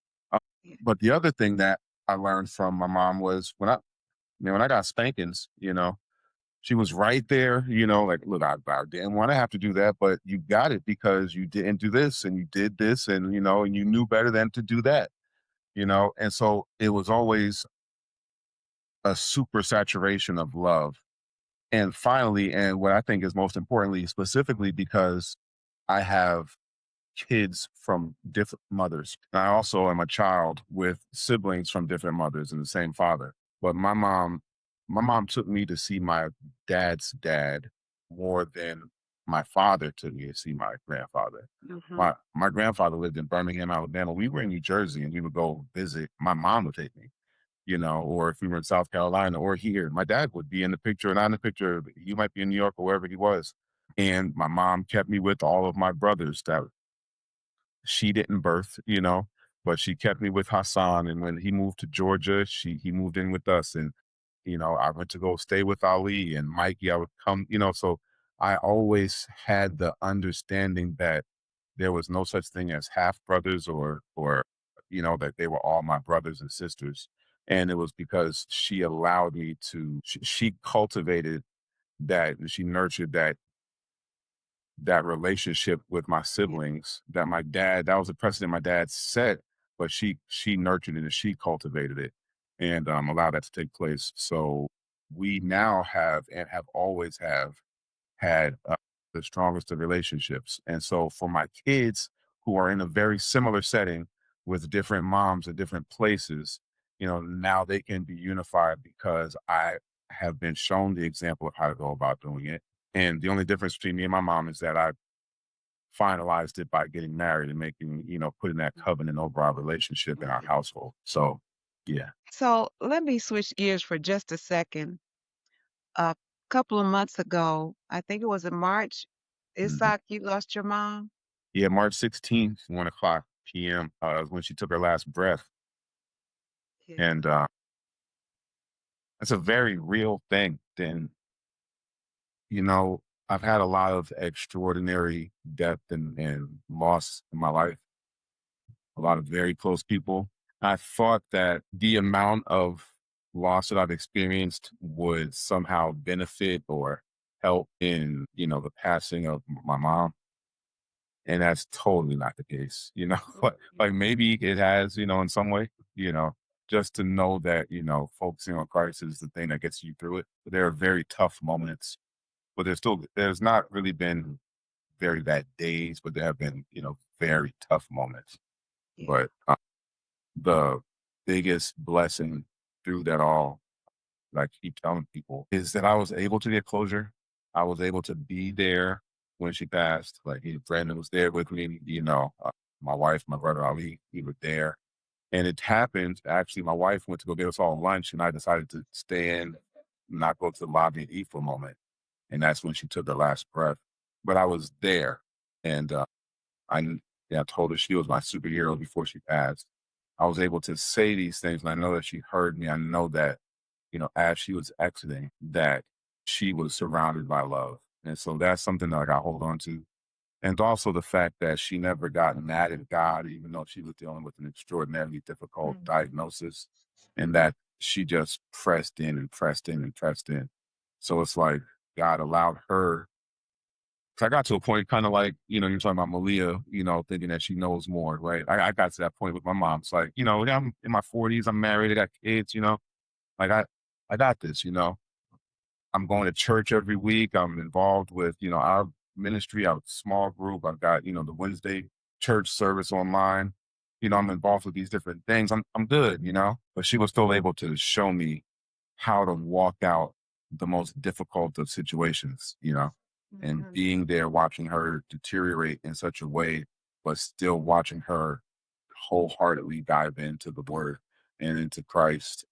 But the other thing that I learned from my mom was when I got spankings, she was right there, like, look, I didn't want to have to do that, but you got it because you didn't do this and you did this and, and you knew better than to do that, and so it was always a super saturation of love. And finally, and what I think is most importantly, specifically because I have kids from different mothers. I also am a child with siblings from different mothers and the same father. But my mom took me to see my dad's dad more than my father took me to see my grandfather. Mm-hmm. My grandfather lived in Birmingham, Alabama. We were in New Jersey and we would go visit. My mom would take me, or if we were in South Carolina or here, my dad would be in the picture, not in the picture. He might be in New York or wherever he was. And my mom kept me with all of my brothers that she didn't birth, but she kept me with Hassan. And when he moved to Georgia, he moved in with us. And, I went to go stay with Ali and Mikey. I would come, so I always had the understanding that there was no such thing as half brothers or, that they were all my brothers and sisters. And it was because she allowed me she cultivated that, and she nurtured that relationship with my siblings that that was a precedent my dad set, but she nurtured it and she cultivated it and allowed that to take place. So we now have and have always have had the strongest of relationships. And so for my kids who are in a very similar setting with different moms at different places, now they can be unified because I have been shown the example of how to go about doing it. And the only difference between me and my mom is that I finalized it by getting married and making, putting that covenant over our relationship in our household. So, yeah. So let me switch gears for just a second. A couple of months ago, I think it was in March, Mhm. Ishaq, you lost your mom. Yeah, March 16th, 1 o'clock p.m. Was when she took her last breath. Yeah. And it's a very real thing. Then, I've had a lot of extraordinary death and loss in my life, a lot of very close people. I thought that the amount of loss that I've experienced would somehow benefit or help in, the passing of my mom. And that's totally not the case, like maybe it has, in some way, you know, just to know that, focusing on Christ is the thing that gets you through it. But there are very tough moments, but there's not really been very bad days, but there have been, very tough moments. Yeah. But the biggest blessing through that all, like I keep telling people, is that I was able to get closure. I was able to be there when she passed. Like Brandon was there with me, my wife, my brother Ali, we were there. And it happened, actually, my wife went to go get us all lunch and I decided to stay in, not go to the lobby and eat for a moment. And that's when she took her last breath. But I was there and I, yeah, I told her she was my superhero before she passed. I was able to say these things and I know that she heard me. I know that, as she was exiting, that she was surrounded by love. And so that's something that like, I hold on to. And also the fact that she never got mad at God, even though she was dealing with an extraordinarily difficult diagnosis, and that she just pressed in and pressed in and pressed in. So it's like God allowed her. 'Cause I got to a point kind of like, you're talking about Malia, thinking that she knows more, right? I got to that point with my mom. It's like, yeah, I'm in my 40s, I'm married, I got kids, like I got this, I'm going to church every week. I'm involved with, our ministry, our small group. I've got, the Wednesday church service online. I'm involved with these different things. I'm good, but she was still able to show me how to walk out the most difficult of situations, and Mhm. being there watching her deteriorate in such a way, but still watching her wholeheartedly dive into the word and into Christ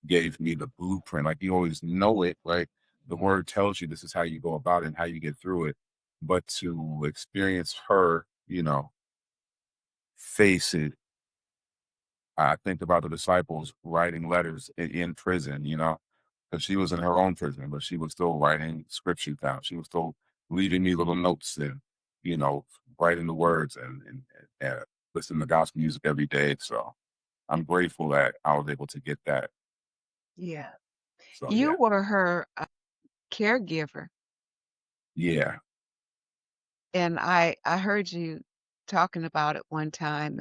gave me the blueprint. Like you always know it, right? The word tells you this is how you go about it and how you get through it. But to experience her, face it, I think about the disciples writing letters in prison, because she was in her own prison, but she was still writing scripture down. She was still leaving me little notes and, you know, writing the words and listening to gospel music every day. So I'm grateful that I was able to get that. Yeah. So You yeah, were her caregiver, yeah. and I heard you talking about it one time,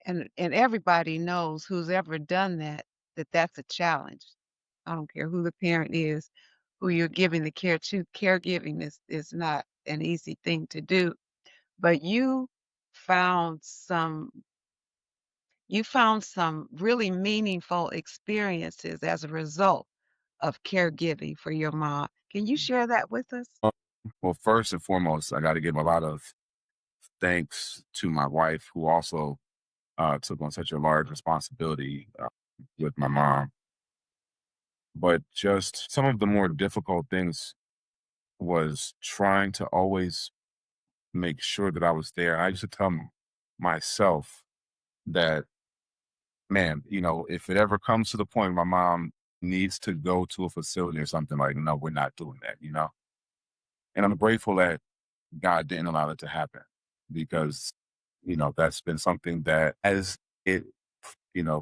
and everybody knows who's ever done that, that that's a challenge. I don't care who the parent is, who you're giving the care to. Caregiving is not an easy thing to do, but found some you found some really meaningful experiences as a result of caregiving for your mom. Can you share that with us? Uh, Well, first and foremost, I got to give a lot of thanks to my wife, who also took on such a large responsibility with my mom. But just some of the more difficult things was trying to always make sure that I was there. I used to tell myself that, man, if it ever comes to the point my mom needs to go to a facility or something, like, no, we're not doing that, And I'm grateful that God didn't allow it to happen because, that's been something that as it,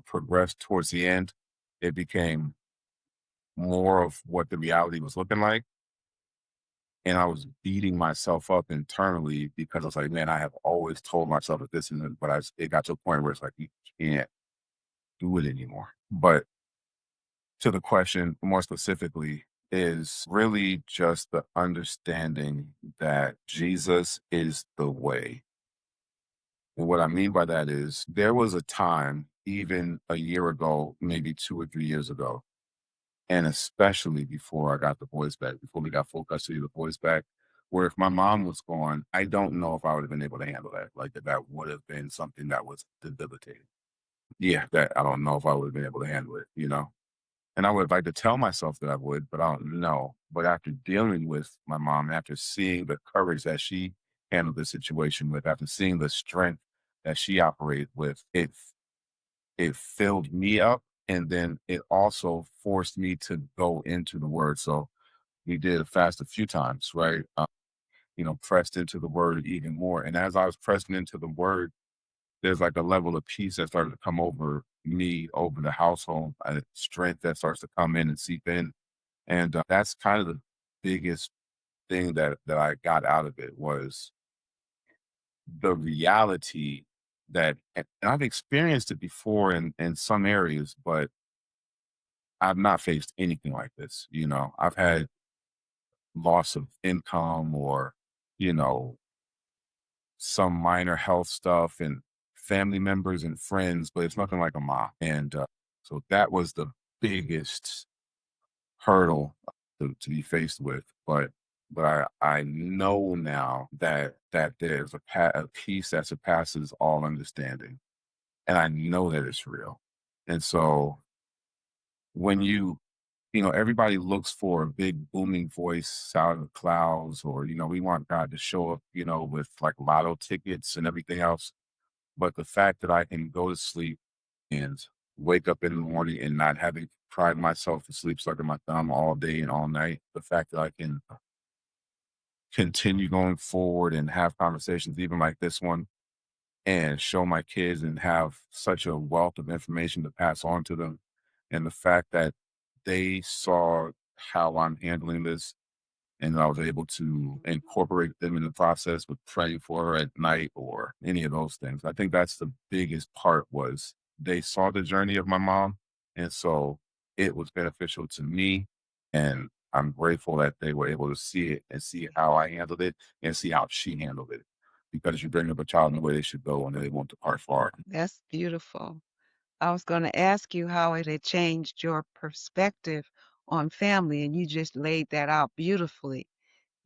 progressed towards the end, it became more of what the reality was looking like. And I was beating myself up internally because I was like, man, I have always told myself that this isn't, but it got to a point where it's like, you can't do it anymore. But to the question more specifically is really just the understanding that Jesus is the way. And what I mean by that is there was a time, even a year ago, maybe 2 or 3 years ago, and especially before I got the boys back, before we got full custody of the boys back, where if my mom was gone, I don't know if I would have been able to handle that. Like that would have been something that was debilitating. Yeah, that I don't know if I would have been able to handle it, you know? And I would like to tell myself that I would, but I don't know. But after dealing with my mom, after seeing the courage that she handled the situation with, after seeing the strength that she operated with, it filled me up. And then it also forced me to go into the word. So we did a fast a few times, right? Pressed into the word even more. And as I was pressing into the word, there's like a level of peace that started to come over me, over the household, strength that starts to come in and seep in. And that's kind of the biggest thing that I got out of it was the reality that, and I've experienced it before in some areas, but I've not faced anything like this. I've had loss of income or, you know, some minor health stuff and family members and friends, but it's nothing like a mom. And so that was the biggest hurdle to be faced with. But I know now that there's a peace that surpasses all understanding, and I know that it's real. And so when everybody looks for a big booming voice out of the clouds, or we want God to show up, with like lotto tickets and everything else. But the fact that I can go to sleep and wake up in the morning and not having cried myself to sleep, sucking my thumb all day and all night, the fact that I can continue going forward and have conversations even like this one and show my kids and have such a wealth of information to pass on to them. And the fact that they saw how I'm handling this and I was able to incorporate them in the process with praying for her at night or any of those things. I think that's the biggest part was they saw the journey of my mom. And so it was beneficial to me. And I'm grateful that they were able to see it and see how I handled it and see how she handled it. Because you bring up a child in the way they should go and they won't depart far. That's beautiful. I was going to ask you how it had changed your perspective on family, and you just laid that out beautifully.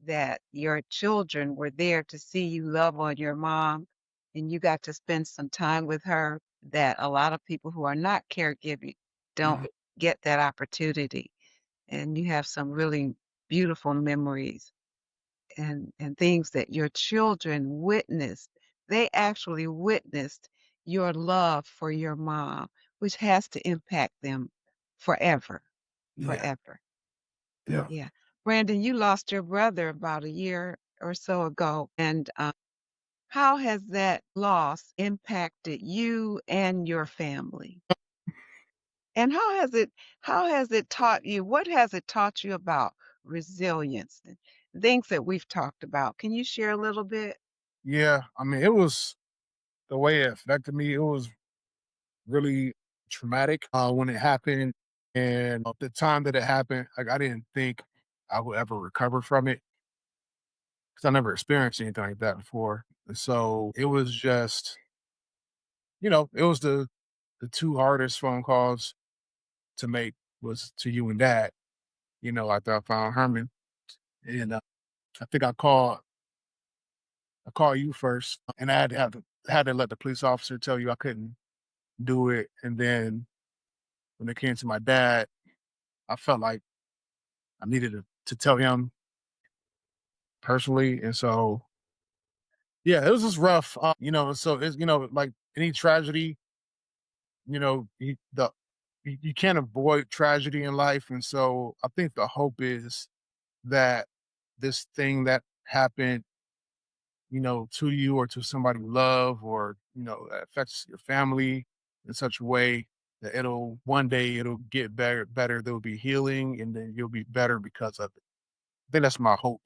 That your children were there to see you love on your mom, and you got to spend some time with her that a lot of people who are not caregiving don't get that opportunity. And you have some really beautiful memories and things that your children witnessed. They actually witnessed your love for your mom, which has to impact them forever, Yeah. forever. Yeah. Yeah. Brandon, you lost your brother about a year or so ago. And how has that loss impacted you and your family? And how has it taught you? What has it taught you about resilience and things that we've talked about? Can you share a little bit? Yeah, I mean, it was the way it affected me. It was really traumatic when it happened, and the time that it happened, like I didn't think I would ever recover from it because I never experienced anything like that before. And so it was just, it was the two hardest phone calls to make was to you and Dad. After I found Herman, and I think I called you first, and I had to let the police officer tell you I couldn't do it. And then when it came to my dad, I felt like I needed to tell him personally. And so, yeah, it was just rough. So it's, like any tragedy, you can't avoid tragedy in life. And so I think the hope is that this thing that happened, to you or to somebody you love, or, that affects your family in such a way that one day it'll get better. There'll be healing and then you'll be better because of it. I think that's my hope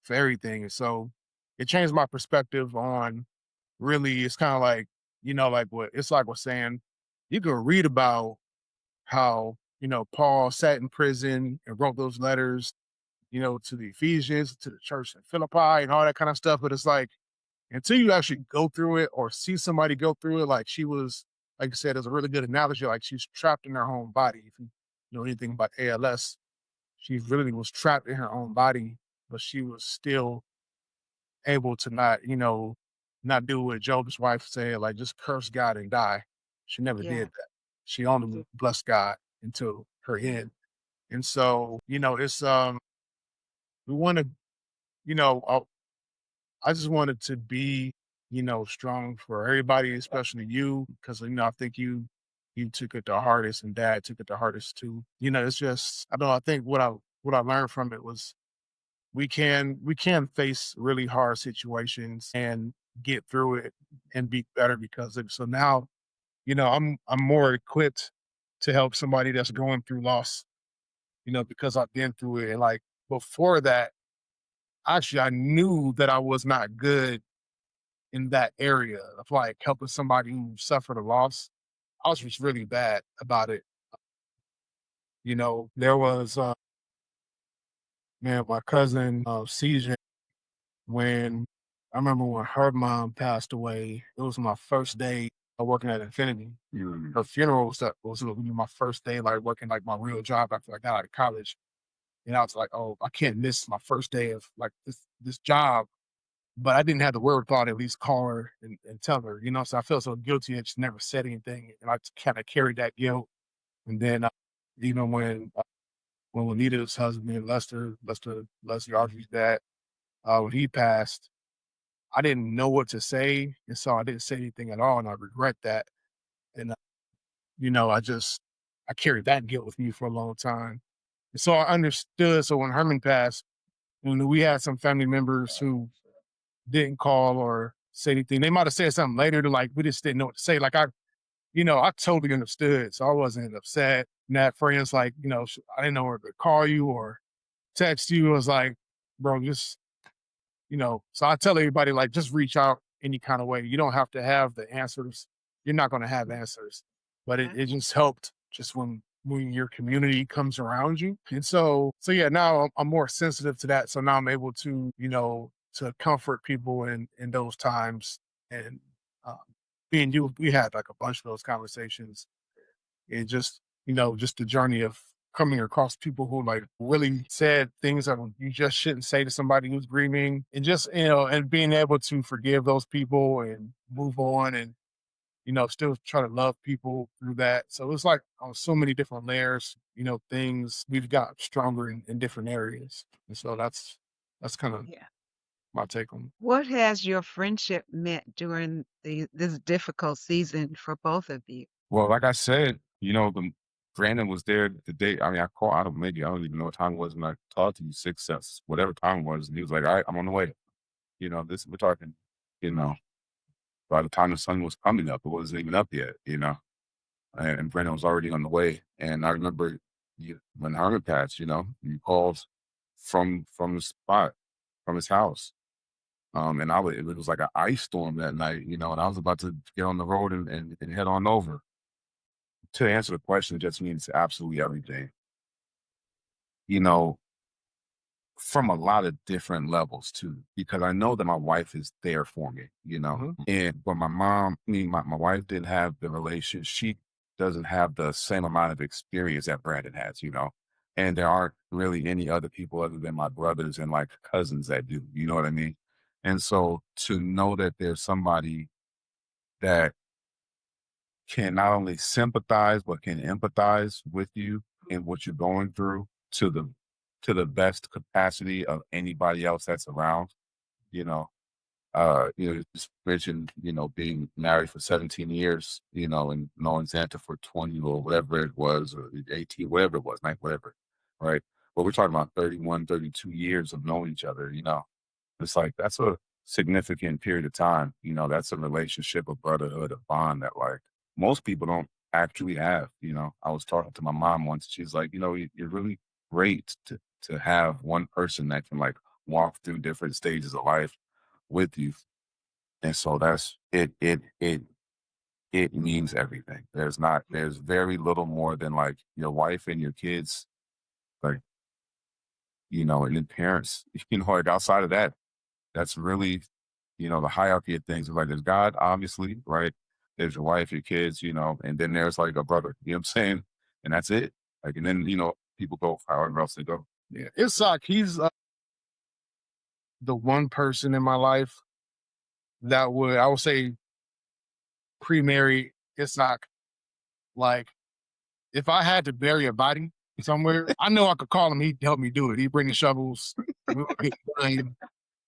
for everything. And so it changed my perspective on really, it's kind of like, like what it's like was saying, you can read about how Paul sat in prison and wrote those letters, to the Ephesians, to the church in Philippi and all that kind of stuff. But it's like, until you actually go through it or see somebody go through it, like she was, like I said, there's a really good analogy. Like she's trapped in her own body. If you know anything about ALS, she really was trapped in her own body, but she was still able to not do what Job's wife said, like just curse God and die. She never Yeah. did that. She only blessed God until her end. And so, it's we want to, you know, I, I just wanted to be, strong for everybody, especially you, because I think you took it the hardest, and Dad took it the hardest too. It's just I don't know. I think what I learned from it was we can face really hard situations and get through it and be better because of it. So now, I'm more equipped to help somebody that's going through loss, because I've been through it. And like before that, actually I knew that I was not good in that area of like helping somebody who suffered a loss. I was just really bad about it. There was man, my cousin CJ, when I remember when her mom passed away, it was my first day of working at Infinity. Her funeral was gonna be my first day like working like my real job after I got out of college. And I was like, oh, I can't miss my first day of like this job. But I didn't have the wherewithal to at least call her and tell her, so I felt so guilty. I just never said anything. And I kind of carried that guilt. And then even when Juanita's husband, Leslie Audrey's dad, when he passed, I didn't know what to say. And so I didn't say anything at all. And I regret that. And, I carried that guilt with me for a long time. And so I understood. So when Herman passed, we had some family members who didn't call or say anything. They might have said something later to like, we just didn't know what to say. Like I totally understood. So I wasn't upset. And that friends like, I didn't know whether to call you or text you. I was like, bro, just, so I tell everybody like, just reach out any kind of way. You don't have to have the answers. You're not going to have answers, but it just helped just when your community comes around you. And so yeah, now I'm more sensitive to that. So now I'm able to, to comfort people in those times. And um, me and you, we had like a bunch of those conversations. And just the journey of coming across people who like really said things that you just shouldn't say to somebody who's grieving, and just and being able to forgive those people and move on, and still try to love people through that. So it's like on so many different layers, things we've got stronger in different areas. And so that's kind of Yeah. my take on it. What has your friendship meant during this difficult season for both of you? Well, like I said, Brandon was there the day. I mean, I called. I don't even know what time it was when I talked to you. 6 cents, whatever time it was, and he was like, "All right, I'm on the way." This we're talking. You know, by the time the sun was coming up, it wasn't even up yet. And Brandon was already on the way. And I remember when Herman passed. You called from the spot, from his house. And it was like an ice storm that night. And I was about to get on the road and head on over. To answer the question, it just means absolutely everything. You know, from a lot of different levels too, because I know that my wife is there for me. And but my mom, my wife didn't have the relation. She doesn't have the same amount of experience that Brandon has. And there aren't really any other people other than my brothers and like cousins that do, you know what I mean? And so to know that there's somebody that can not only sympathize but can empathize with you and what you're going through to the best capacity of anybody else that's around, you know. Just mentioned, being married for 17 years, and knowing Xanta for 20 or whatever it was, or 18, whatever it was, whatever, right? But we're talking about 31, 32 years of knowing each other. It's like that's a significant period of time. That's a relationship, a brotherhood, a bond that like most people don't actually have. I was talking to my mom once. She's like, you're really great to have one person that can like walk through different stages of life with you. And so that's it. it means everything. There's very little more than like your wife and your kids, like, and then parents, like outside of that, that's really, the hierarchy of things. Like there's God, obviously, right? There's your wife, your kids, and then there's like a brother, you know what I'm saying? And that's it. Like, and then, people go however else they go. Yeah, Ishaq, he's the one person in my life that I would say, pre-married Ishaq, like, if I had to bury a body somewhere, I know I could call him. He'd help me do it. He'd bring the shovels. We would get behind.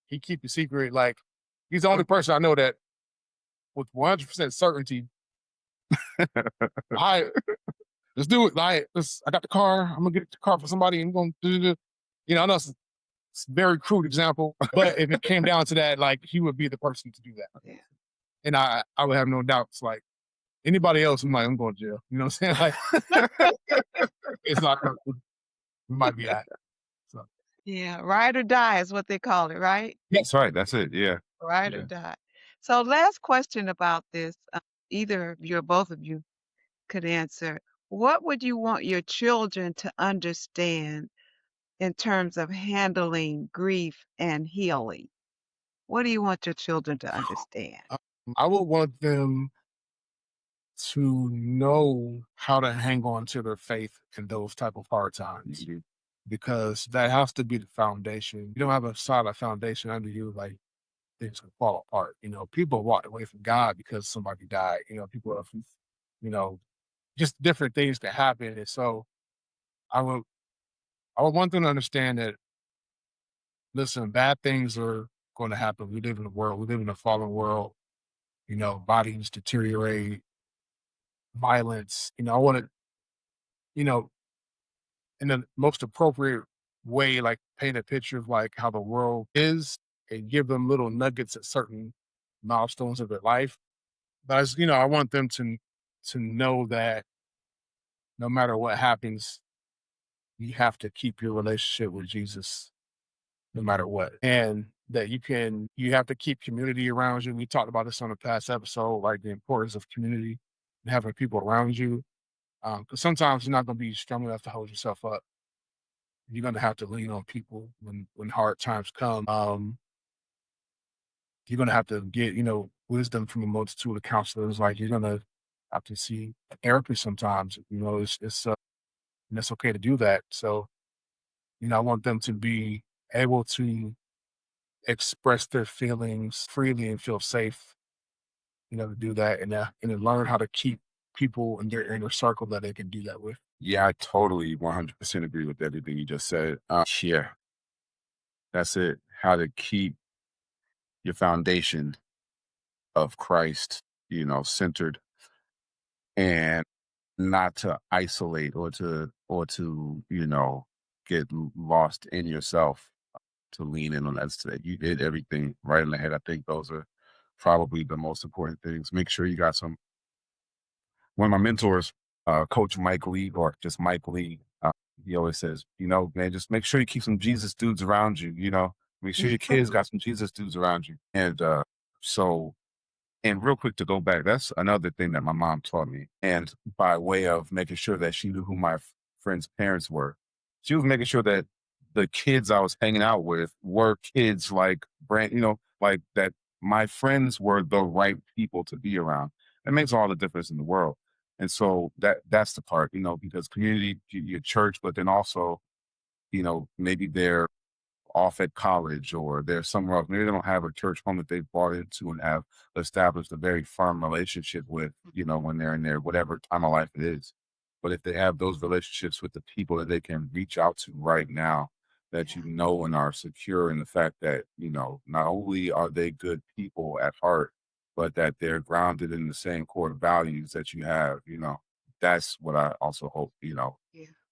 He'd keep the secret. Like, he's the only person I know that with 100% certainty, I let's do it. Like, I got the car. I'm gonna get the car for somebody. I'm gonna do. I know it's a very crude example, but if it came down to that, like, he would be the person to do that. Yeah. And I would have no doubts. Like, anybody else, I'm like, I'm going to jail. You know what I'm saying? Like, it's not. We might be at. So. Yeah, ride or die is what they call it, right? That's right. That's it. Yeah. Ride or die. So last question about this, either of you or both of you could answer. What would you want your children to understand in terms of handling grief and healing? What do you want your children to understand? I would want them to know how to hang on to their faith in those type of hard times, because that has to be the foundation. You don't have a solid foundation under you, like, things can fall apart. People walked away from God because somebody died. People are, just different things that happen. And so I would want them to understand that, listen, bad things are going to happen. We live in a world, we live in a fallen world. Bodies deteriorate, violence. I want to, in the most appropriate way, like, paint a picture of like how the world is and give them little nuggets at certain milestones of their life. But I want them to know that no matter what happens, you have to keep your relationship with Jesus no matter what. And that you have to keep community around you. We talked about this on a past episode, like the importance of community and having people around you. Because sometimes you're not going to be strong enough to hold yourself up. You're going to have to lean on people when hard times come. You're going to have to get, wisdom from a multitude of counselors. Like, you're going to have to see a therapist sometimes. And it's okay to do that. So, I want them to be able to express their feelings freely and feel safe, to do that, and then learn how to keep people in their inner circle that they can do that with. Yeah, I totally 100% agree with everything you just said. Yeah, that's it. How to keep your foundation of Christ, centered, and not to isolate or to get lost in yourself, to lean in on that. You did everything right in the head. I think those are probably the most important things. Make sure you got one of my mentors, Coach Mike Lee, or just Mike Lee, he always says, man, just make sure you keep some Jesus dudes around you, make sure your kids got some Jesus dudes around you. And so, and real quick to go back, that's another thing that my mom taught me. And by way of making sure that she knew who my friends' parents were, she was making sure that the kids I was hanging out with were kids like like that my friends were the right people to be around. It makes all the difference in the world. And so that's the part, because community, your church, but then also, maybe they're off at college or they're somewhere else. Maybe they don't have a church home that they've bought into and have established a very firm relationship with, when they're in their whatever time of life it is. But if they have those relationships with the people that they can reach out to right now, that and are secure in the fact that, not only are they good people at heart, but that they're grounded in the same core values that you have, that's what I also hope, Yeah.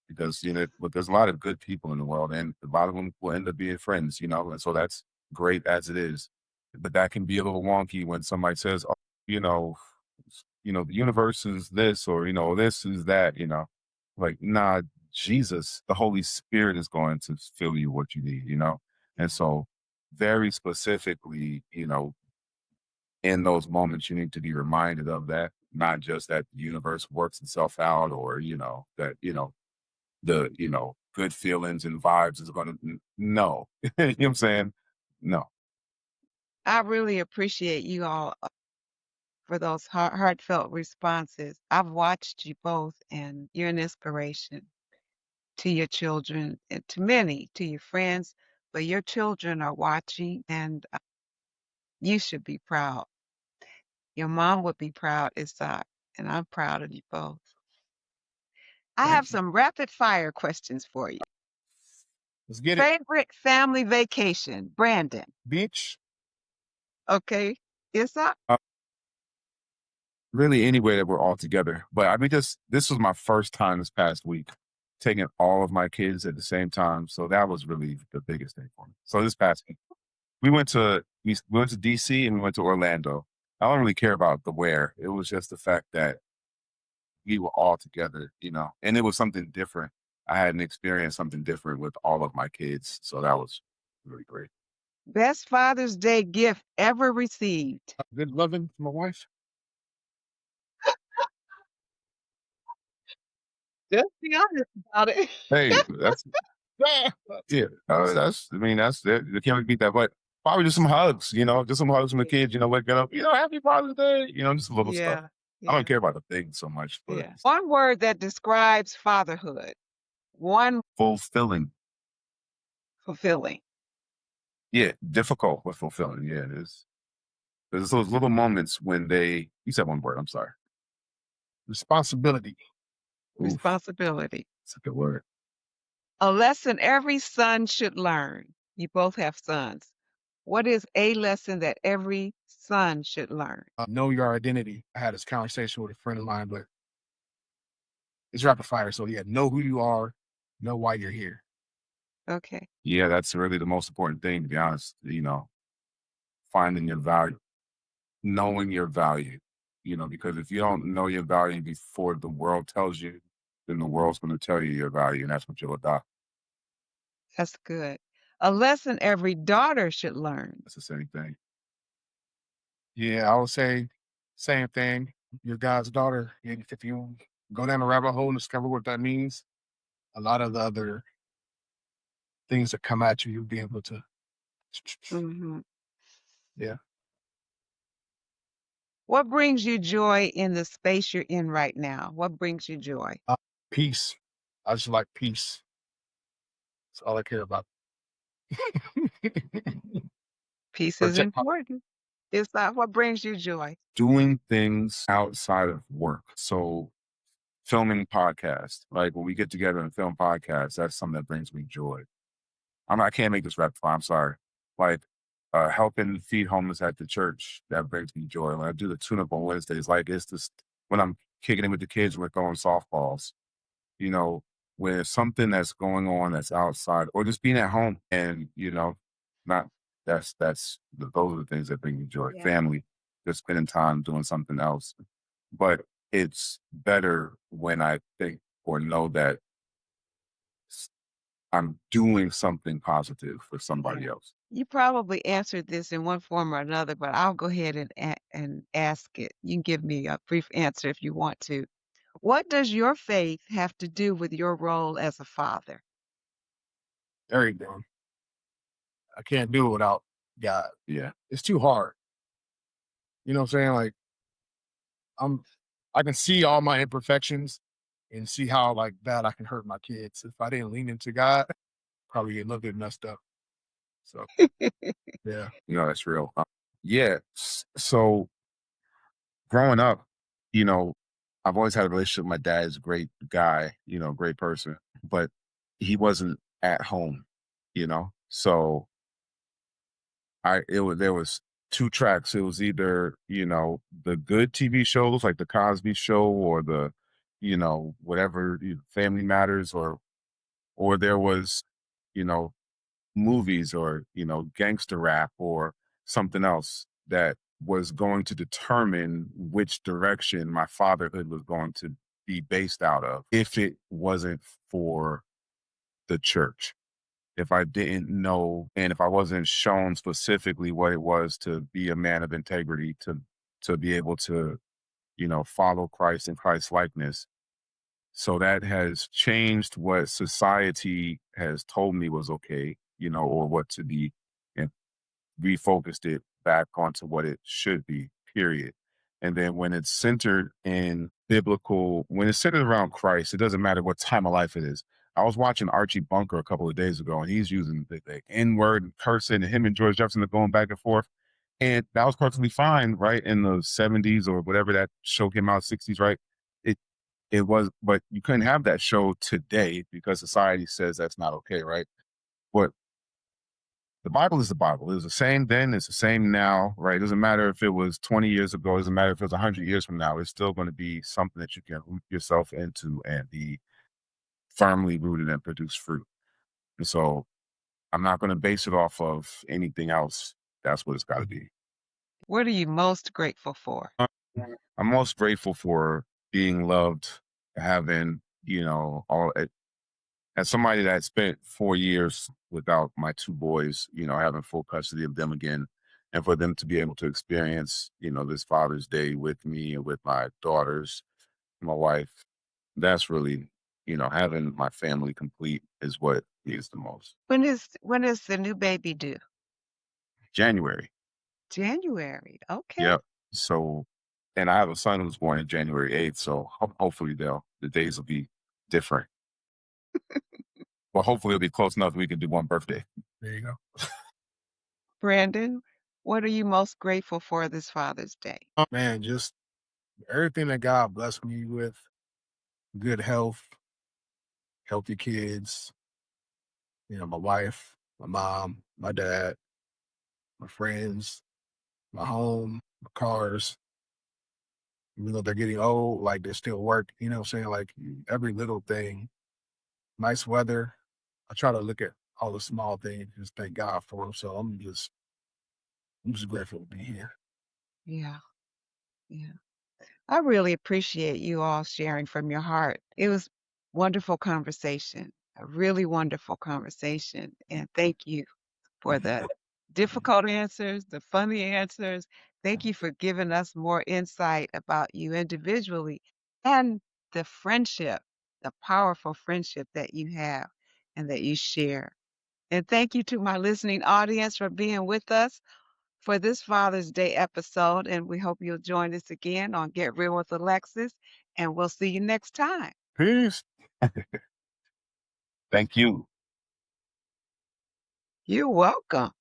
because but there's a lot of good people in the world, and a lot of them will end up being friends, and so that's great as it is. But that can be a little wonky when somebody says, "Oh, the universe is this, or this is that." Like, nah, Jesus, the Holy Spirit is going to fill you what you need, and so very specifically, in those moments, you need to be reminded of that. not just that the universe works itself out, or that the good feelings and vibes is going to no. You know what I'm saying? No. I really appreciate you all for those heartfelt responses. I've watched you both, and you're an inspiration to your children and to many, to your friends, but your children are watching, and you should be proud. Your mom would be proud, Ishaq, and I'm proud of you both. I have Thank you. some rapid fire questions for you. Let's get it. Favorite family vacation, Brandon. Beach. Okay, Ishaq. Really anywhere that we're all together. But I mean, this was my first time this past week taking all of my kids at the same time. So that was really the biggest thing for me. So this past week, we went to DC and we went to Orlando. I don't really care about the where. It was just the fact that we were all together, and it was something different. I hadn't experienced something different with all of my kids. So that was really great. Best Father's Day gift ever received. Good loving from my wife. Just be honest about it. Hey, that's yeah. I mean, that's it. You can't beat that. But probably just some hugs, just some hugs from the kids, waking up, happy Father's Day, just a little stuff. Yeah, I yeah, don't care about the thing so much, but yeah. One word that describes fatherhood. One, fulfilling. fulfilling. Yeah, difficult but fulfilling. Yeah, it is. There's those little moments when you said one word, I'm sorry. Responsibility. Oof, Responsibility. that's a good word. A lesson every son should learn. You both have sons. What is a lesson that every son should learn? Know your identity. I had this conversation with a friend of mine, but it's rapid fire. So yeah, know who you are, know why you're here. Okay. Yeah, that's really the most important thing, to be honest. Finding your value, knowing your value, because if you don't know your value before the world tells you, then the world's going to tell you your value, and that's what you'll adopt. That's good. A lesson every daughter should learn. That's the same thing. Yeah, I would say same thing. You're God's daughter. And if you go down the rabbit hole and discover what that means, a lot of the other things that come at you, you'll be able to. Mhm. Yeah. What brings you joy in the space you're in right now? What brings you joy? Peace. I just like peace. That's all I care about. Peace is Protect my important. It's not what brings you joy. Doing things outside of work. So filming podcasts, like when we get together and film podcasts, that's something that brings me joy. I can't make this rapid fire. I'm sorry. Like helping feed homeless at the church, that brings me joy. When I do the tune up on Wednesdays, like it's just when I'm kicking it with the kids, we're throwing softballs, you know, where something that's going on that's outside, or just being at home and, not those are the things that bring me joy. Yeah. Family, just spending time doing something else. But it's better when I think or know that I'm doing something positive for somebody else. You probably answered this in one form or another, but I'll go ahead and ask it. You can give me a brief answer if you want to. What does your faith have to do with your role as a father? everything. I can't do it without God. Yeah. It's too hard. You know what I'm saying? Like I can see all my imperfections and see how like bad I can hurt my kids. If I didn't lean into God, probably get a little bit messed up. So yeah. That's real. Yeah. So growing up, you know, I've always had a relationship with my dad. Is a great guy, great person, but he wasn't at home, So there was two tracks. It was either, the good TV shows like the Cosby Show or the, whatever, Family Matters, or there was, you know, movies or, gangster rap or something else that was going to determine which direction my fatherhood was going to be based out of if it wasn't for the church. If I didn't know and if I wasn't shown specifically what it was to be a man of integrity, to be able to follow Christ and Christ likeness. So that has changed what society has told me was okay, or what to be, and refocused it back onto what it should be, period. And then when it's centered in when it's centered around Christ, it doesn't matter what time of life it is. I was watching Archie Bunker a couple of days ago, and he's using the N word and cursing, and him and George Jefferson are going back and forth. And that was perfectly fine, right? In the 70s or whatever that show came out, 60s, right? It it was, but you couldn't have that show today because society says that's not okay, right? But the Bible is the Bible. It was the same then, it's the same now, right? It doesn't matter if it was 20 years ago, it doesn't matter if it was 100 years from now. It's still going to be something that you can root yourself into and be firmly rooted and produce fruit. And so I'm not going to base it off of anything else. That's what it's got to be. What are you most grateful for? I'm most grateful for being loved, having, all as somebody that spent 4 years without my two boys, having full custody of them again, and for them to be able to experience, this Father's Day with me and with my daughters, my wife, that's really, having my family complete is what is the most. When is the new baby due? January. January. Okay. Yep. So, and I have a son who's born in January 8th. So hopefully the days will be different. Well, hopefully it'll be close enough that we can do one birthday. There you go. Brandon, what are you most grateful for this Father's Day? Man, just everything that God blessed me with, good health, healthy kids, my wife, my mom, my dad, my friends, my home, my cars. Even though they're getting old, like they still work, what I'm saying? Like every little thing, nice weather. I try to look at all the small things, just thank God for them. So I'm just grateful to be here. Yeah, yeah. I really appreciate you all sharing from your heart. It was wonderful conversation, a really wonderful conversation. And thank you for the difficult answers, the funny answers. Thank you for giving us more insight about you individually and the friendship, the powerful friendship that you have and that you share. And thank you to my listening audience for being with us for this Father's Day episode. And we hope you'll join us again on Get Real with Alexis. And we'll see you next time. Peace. Thank you. You're welcome.